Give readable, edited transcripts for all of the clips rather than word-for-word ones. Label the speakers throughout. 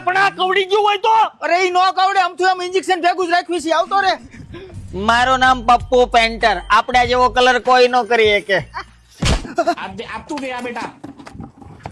Speaker 1: પણ આ કવડી ગયું હોય તો?
Speaker 2: અરે ઈ નો કવડે, આમથી આમ ઇન્જેક્શન ભેગું જ રાખ્યું છે. આવતો રે.
Speaker 3: મારું નામ પપ્પુ પેન્ટર. આપડા જેવો કલર કોઈ નો કરી શકે.
Speaker 4: आप तू गया बेटा.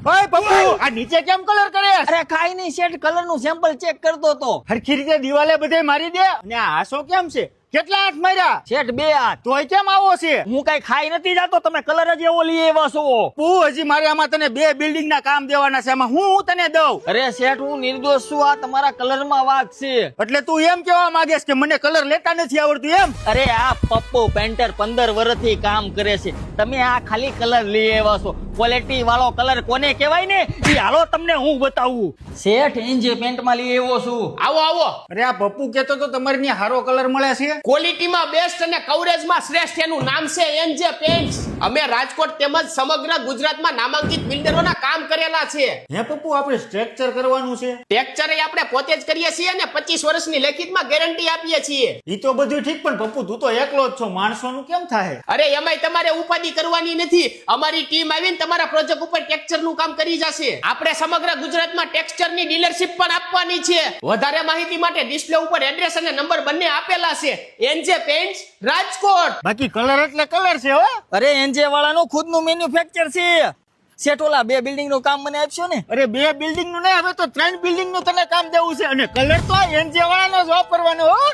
Speaker 2: ઓય પપ્પુ, આ નીચે કેમ કલર કરે?
Speaker 3: અરે કાઈ નહીં શેઠ, કલર નું સેમ્પલ ચેક કરતો તો.
Speaker 2: હરખી રીતે દિવાલે બધે મારી દે. અને આ હાસો કેમ છે? કેટલા હાથ માર્યા?
Speaker 3: શેઠ 2 હાથ.
Speaker 2: તોય કેમ આવો છે?
Speaker 3: હું કઈ ખાઈ નથી જાતો, તમે કલર જ એવો લઈ આવ્યા છો.
Speaker 2: પપ્પુ, હજી મારે આમાં તને 2 બિલ્ડિંગ ના કામ દેવાના છે. આમાં હું તને દઉં?
Speaker 3: અરે શેઠ, હું નિર્દોષ છું. આ તમારા કલર માં વાત છે.
Speaker 2: એટલે તું એમ કેવા માંગેશ કે મને કલર લેતા નથી આવડતું એમ?
Speaker 3: અરે આ પપ્પુ પેન્ટર 15 વર્ષથી કામ કરે છે. તમે આ ખાલી કલર લઈ આવ્યા છો. ક્વોલિટી વાળો કલર કોને કહેવાય ને, ઈ હાલો તમને હું બતાવું. શેઠ એન્જે પેન્ટ માં લઈ આવ્યો છું.
Speaker 4: આવો આવો.
Speaker 2: અરે આ પપ્પુ કેતો તો તમારી ત્યાં હારો કલર મળે છે.
Speaker 4: ક્વોલિટીમાં બેસ્ટ અને કવરેજમાં શ્રેષ્ઠ એનું નામ છે એનજે પેન્ટ્સ. અમે રાજકોટ તેમજ સમગ્ર ગુજરાતમાં નામાંકિત બિલ્ડરોના કામ કરેલા છે.
Speaker 2: હે પપ્પુ, આપણે સ્ટ્રક્ચર કરવાનું છે.
Speaker 4: ટેક્ચર આપણે પોતે જ કરીએ છીએ અને 25 વર્ષની લેખિતમાં ગેરંટી આપીએ છીએ.
Speaker 2: ઈ તો બધું ઠીક, પણ પપ્પુ તું તો એકલો જ છો, માણસોનું કેમ થાય?
Speaker 4: અરે એમાંય તમારે ઉપાધિ કરવાની નથી. અમારી ટીમ આવીને તમારા પ્રોજેક્ટ ઉપર ટેક્ચર નું કામ કરી જશે. આપણે સમગ્ર ગુજરાતમાં ટેક્સચર ની ડીલરશીપ પણ આપવાની છે. વધારે માહિતી માટે ડિસ્પ્લે ઉપર એડ્રેસ અને નંબર બંને આપેલા છે. NJ pants Rajkot.
Speaker 2: બાકી કલર એટલે કલર છે હો.
Speaker 3: અરે એન્જે વાળાનું ખુદનું મેન્યુફેક્ચર છે. શેઠ ઓલા 2 બિલ્ડિંગ નું કામ મને આપશો ને?
Speaker 2: અરે 2 બિલ્ડિંગ નું નહીં, હવે તો 3 બિલ્ડિંગ નું તને કામ દેવું છે. અને કલર તો એનજે વાળાનો જ વાપરવાનો હો.